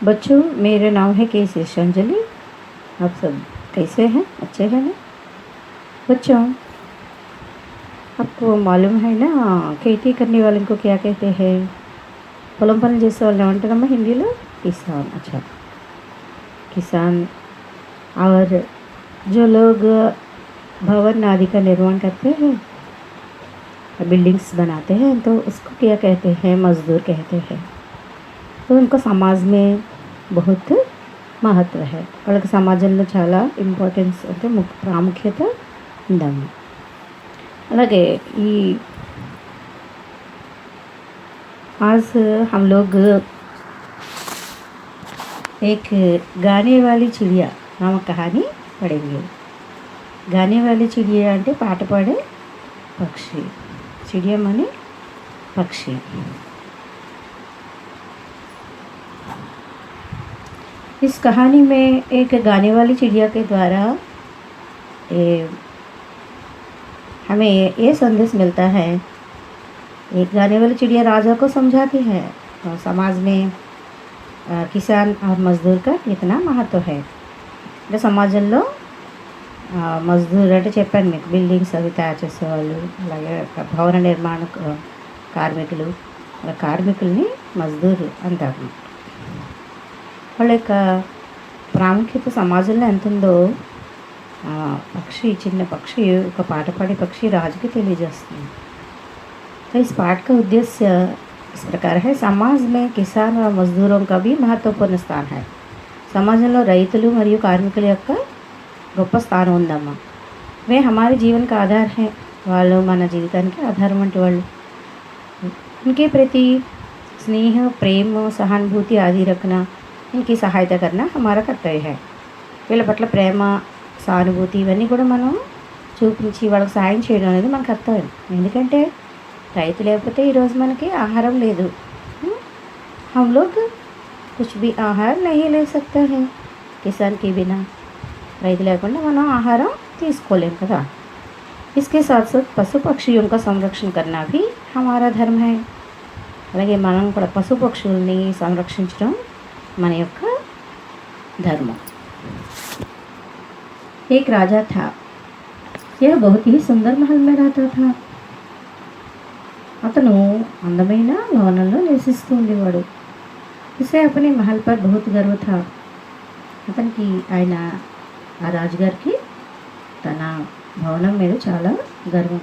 बच्चों, मेरा नाम है के शेषांजलि। आप सब कैसे हैं? अच्छे हैं ना? बच्चों, आपको मालूम है ना खेती करने वाले को क्या कहते हैं? పొలం పనులు చేసే వాళ్ళని ఏమంటారమ్మా హిందీలో? किसान। अच्छा, किसान। और जो लोग भवन आदि का निर्माण करते हैं, बिल्डिंग्स बनाते हैं, तो उसको क्या कहते हैं? मज़दूर कहते हैं। तो उनको समाज में बहुत మహత్వ है। వాళ్ళకి సమాజంలో చాలా ఇంపార్టెన్స్ అంటే ప్రాముఖ్యత ఉందమ్మా। అలాగే ఈ आज हम लोग एक गाने वाली चिड़िया नामक कहानी पढ़ेंगे। गाने वाली चिड़िया అంటే పాట పాడే పక్షి। चिड़िया माने पक्षी। इस कहानी में एक गाने वाली चिड़िया के द्वारा हमें ये संदेश मिलता है। एक गाने वाली चिड़िया राजा को समझाती है और समाज में किसान और मजदूर का कितना महत्व है। అంటే సమాజంలో మజ్దూర్ అంటే చెప్పాను మీకు, బిల్డింగ్స్ అవి తయారు చేసేవాళ్ళు, అలాగే భవన నిర్మాణ కార్మికులు, అలా కార్మికుల్ని మజ్దూర్ అంటారు। వాళ్ళ యొక్క ప్రాముఖ్యత సమాజంలో ఎంత ఉందో పక్షి, చిన్న పక్షి, ఒక పాట పాడే పక్షి రాజుకి తెలియజేస్తుంది। तो इस पाठ का उद्देश्य इस प्रकार है। समाज में किसान और मजदूरों का भी महत्वपूर्ण स्थान है। సమాజంలో రైతులు మరియు కార్మికుల యొక్క గొప్ప స్థానం ఉందమ్మా। వే हमारे जीवन का आधार है। వాళ్ళు మన జీవితానికి ఆధారం వంటి వాళ్ళు। इनके प्रति स्नेह, प्रेम, सहानुभूति आदि रखना, इनकी सहायता करना हमारा कर्तव्य है। వీళ్ళ పట్ల ప్రేమ, సానుభూతి ఇవన్నీ కూడా మనం చూపించి వాళ్ళకి సాయం చేయడం అనేది మన కర్తవ్యం। ఎందుకంటే రైతు లేకపోతే ఈరోజు మనకి ఆహారం లేదు। हम लोग कुछ भी आहार नहीं ले सकते हैं किसान के बिना। రైతు లేకుండా మనం ఆహారం తీసుకోలేం కదా। इसके साथ साथ पशु पक्षियों का संरक्षण करना भी हमारा धर्म है। అలాగే మనం కూడా పశు పక్షుల్ని సంరక్షించడం మన యొక్క ధర్మం। एक राजा था। यह बहुत ही सुंदर महल में रहता था। అతను అందమైన భవనంలో నివసిస్తూ ఉండేవాడు। ఇసే अपने महल पर बहुत गर्व था। అతనికి ఆయన ఆ రాజుగారికి తన భవనం మీద చాలా గర్వం।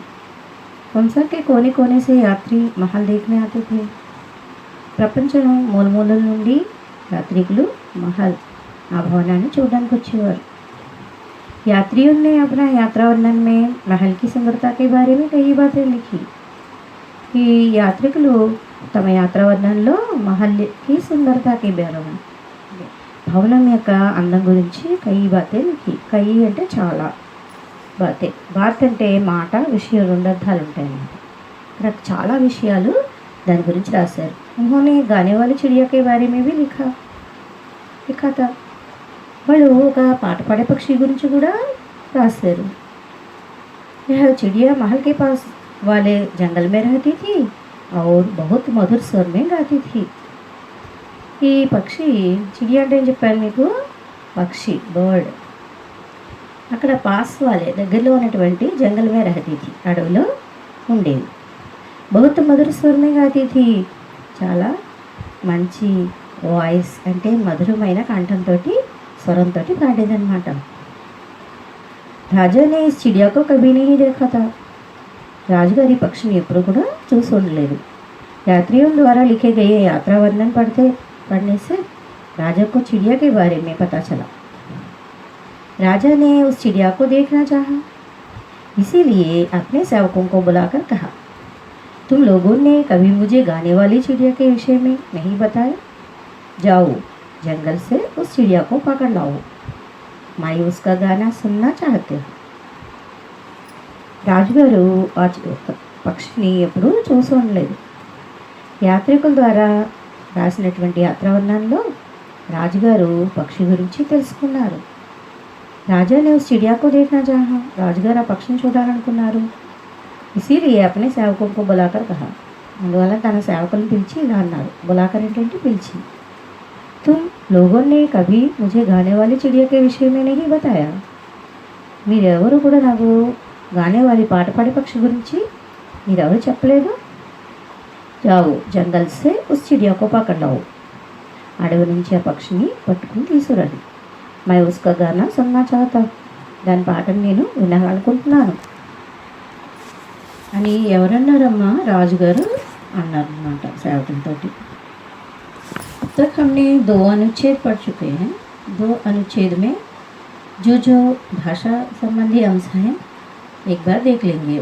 संसार के कोने कोने से यात्री महल देखने आते थे। ప్రపంచం మూలమూలల నుండి యాత్రికులు महल ఆ భవనాన్ని చూడడానికి వచ్చేవారు। यात्रियों ने अपना यात्रा वर्णन में महल की सुंदरता के बारे में कई बातें लिखी। ఈ యాత్రికులు తమ యాత్రా వర్ణనలో మహల్కి సుందరతాకి బేరం, భవనం యొక్క అందం గురించి కయి బాతే లిఖి। కయి అంటే చాలా, బాతే, బాత్ అంటే మాట, విషయం, రెండు అర్థాలు ఉంటాయన్నమాట। ఇక్కడ చాలా విషయాలు దాని గురించి రాశారు। उन्होंने गाने वाली चिड़िया के बारे में भी लिखा था। వాళ్ళు ఒక పాట పాడే పక్షి గురించి కూడా రాశారు। यह चिड़िया महल के पास वाले जंगल में रहती थी और बहुत मधुर स्वर में गाती थी। ఈ పక్షి, చిడియా అంటే ఏం చెప్పాను మీకు? పక్షి, బర్డ్। అక్కడ పాస్ వాలే దగ్గరలో ఉన్నటువంటి జంగల్ మే రహతీ థీ, అడవిలో ఉండేది। బహుత్ మధుర స్వర్ మే గాతీ థీ, చాలా మంచి వాయిస్ అంటే మధురమైన కంఠంతో, స్వరంతో పాడేదన్నమాట। రాజా నే ఇస్ చిడియా కో కభీ నహీ దేఖా థా। రాజుగారి పక్షిని ఎప్పుడు కూడా చూసి ఉండలేదు। यात्रियों द्वारा लिखे गए यात्रा वर्णन पढ़ने से राजा को चिड़िया के बारे में पता चला। राजा ने उस चिड़िया को देखना चाहा, इसीलिए अपने सेवकों को बुलाकर कहा, तुम लोगों ने कभी मुझे गाने वाली चिड़िया के विषय में नहीं बताया। जाओ जंगल से उस चिड़िया को पकड़ लाओ, मैं उसका गाना सुनना चाहती हूँ। రాజుగారు ఆ పక్షిని ఎప్పుడూ చూసి ఉండలేదు। యాత్రికుల ద్వారా రాసినటువంటి యాత్రావర్ణంలో రాజుగారు పక్షి గురించి తెలుసుకున్నారు। రాజానే ఉస్ చిడియాకు దేఖనా చాహా, రాజుగారు ఆ పక్షిని చూడాలనుకున్నారు। ఇసీలియే అప్నే సేవకులకు బులాకర్ కహా, అందువల్ల తన సేవకులను పిలిచి ఇలా అన్నారు। బులాకర్ ఏంటంటే పిలిచి, तुम लोगों ने कभी मुझे गाने वाली चिड़िया के विषय में नहीं बताया. మీరెవరు కూడా నాకు గానే वाली పాట పాడే పక్షి గురించి మీరెవరు చెప్పలేదు. जाओ जंगल से उस चिड़िया को पकड़ लाओ. అడవి నుంచి ఆ పక్షిని పట్టుకుని తీసుకురండి. मैं उसका गाना सुनना चाहता. దాని పాటను నేను వినాలనుకుంటున్నాను అని ఎవరన్నారమ్మా? రాజుగారు అన్నారన్నమాట సేవకులతోటి. अब तक हमने 2 अनुच्छेद पढ़ चुके हैं. 2 अनुच्छेद में जो भाषा संबंधी अंश हैं एक बार देख लेंगे.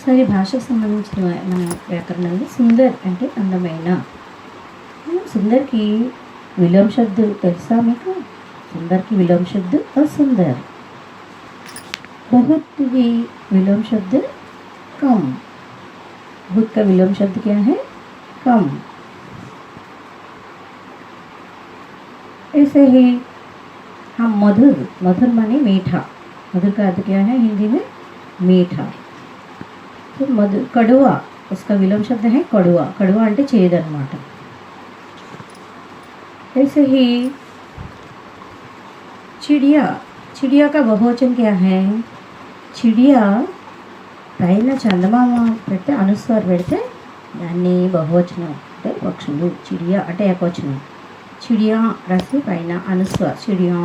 సరే భాష సంబంధించిన మన వ్యాకరణంలో సుందర్ అంటే అందమైన. సుందర్కి విలోమ శబ్द తెలుసా మీకు? సుందర్కి విలోమ शब्द असुंदर. बहुत की विलोम शब्द कम. बहुत का विलोम शब्द क्या है? कम. ऐसे ही हम मधुर. मधुर माने मीठा. मधुर का अर्थ क्या है हिंदी में? मीठा. तो मधुर. कड़वा उसका विलोम शब्द है कड़वा. कड़वा అంటే చేదు అన్నమాట. ऐसे ही चिड़िया. चिड़िया का बहुवचन क्या है? चिड़िया పైన చందమామ పెడితే అనుస్వార్ పెడితే దాన్ని బహువచనం అంటే పక్షులు. చిడియా అంటే ఏకవచనం. चिड़िया राशि पैना अनुस्वार चिड़िया.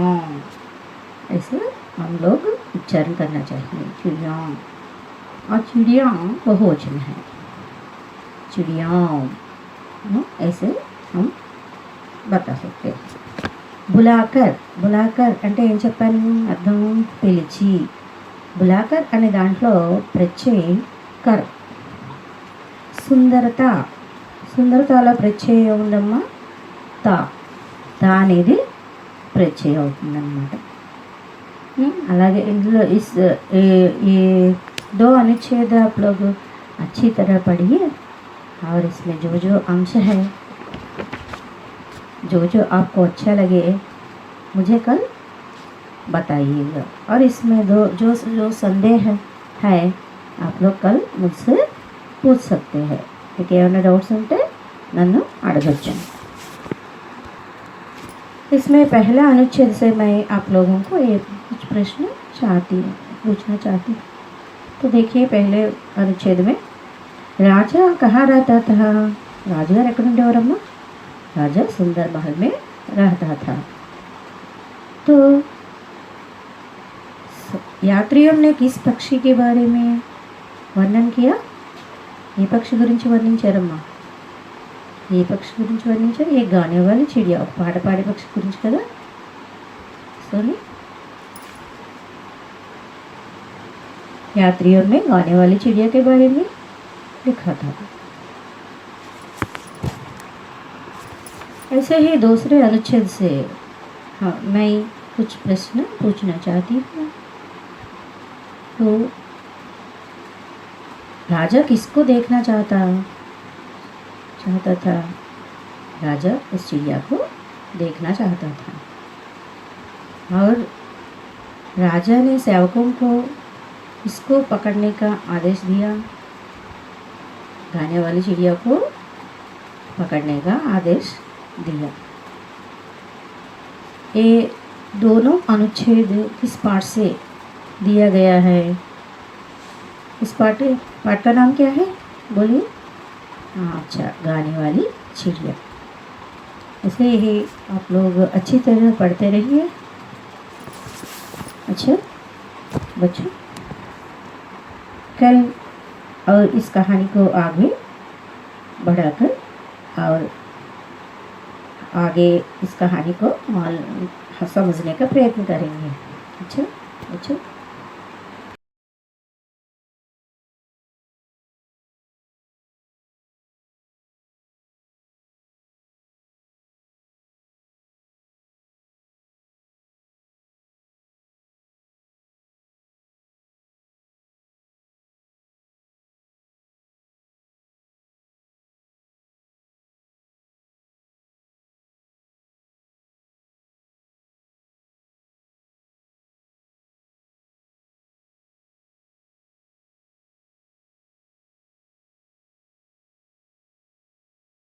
ऐसे हम लोग उच्चारण करना चाहिए चिड़िया. और चिड़िया बहुवचन है चिड़िया. ऐसे हम बता सकते हैं. बुलाकर. बुलाकर అంటే ఏం చెప్పాను అర్థం? పిలిచి. बुलाकर అనే దాంట్లో ప్రత్యయం కర్. సుందరత. సుందరతలో ప్రత్యయం ఉందమ్మా తా. తా అనేది ప్రత్యయం అవుతుందన్నమాట. అలాగే ఇందులో ये 2 अनुच्छेद आप लोग अच्छी तरह पढ़िए और इसमें जो अंश है जो आपको अच्छा लगे मुझे कल बताइएगा. और इसमें जो संदेह है आप लोग कल मुझसे पूछ सकते हैं. ठीक है. ఏమైనా డౌట్స్ ఉంటే నన్ను అడగొచ్చు. इसमें पहला अनुच्छेद से मैं आप लोगों को एक कुछ प्रश्न पूछना चाहती हूँ. तो देखिए पहले अनुच्छेद में राजा कहाँ रहता था? राजगार ఎక్కడుండేవారమ్మా? राजा सुंदर महल में रहता था. तो यात्रियों ने किस पक्षी के बारे में वर्णन किया? ये पक्षी గురించి వర్ణించారమ్మా? ఏ పక్షి గురించి వర్ణించారు? ఏ గానే वाली चिड़िया. పాట పాడే పక్షి గురించి కదా. सॉरी यात्रियों ने गाने वाली चिड़िया के बारे में लिखा था. ऐसे ही दूसरे अनुच्छेद से हाँ मैं कुछ प्रश्न पूछना चाहती हूँ. तो राजा किसको देखना चाहता था? राजा उस चिड़िया को देखना चाहता था. और राजा ने सेवकों को इसको पकड़ने का आदेश दिया. गाने वाली चिड़िया को पकड़ने का आदेश दिया. ये दोनों अनुच्छेद किस पाठ से दिया गया है? इस पाठ का नाम क्या है बोलिए? अच्छा गाने वाली चिड़िया. ऐसे ही आप लोग अच्छी तरह पढ़ते रहिए. अच्छा बच्चों कल और इस कहानी को आगे बढ़ाकर और आगे इस कहानी को समझने का प्रयत्न करेंगे. अच्छा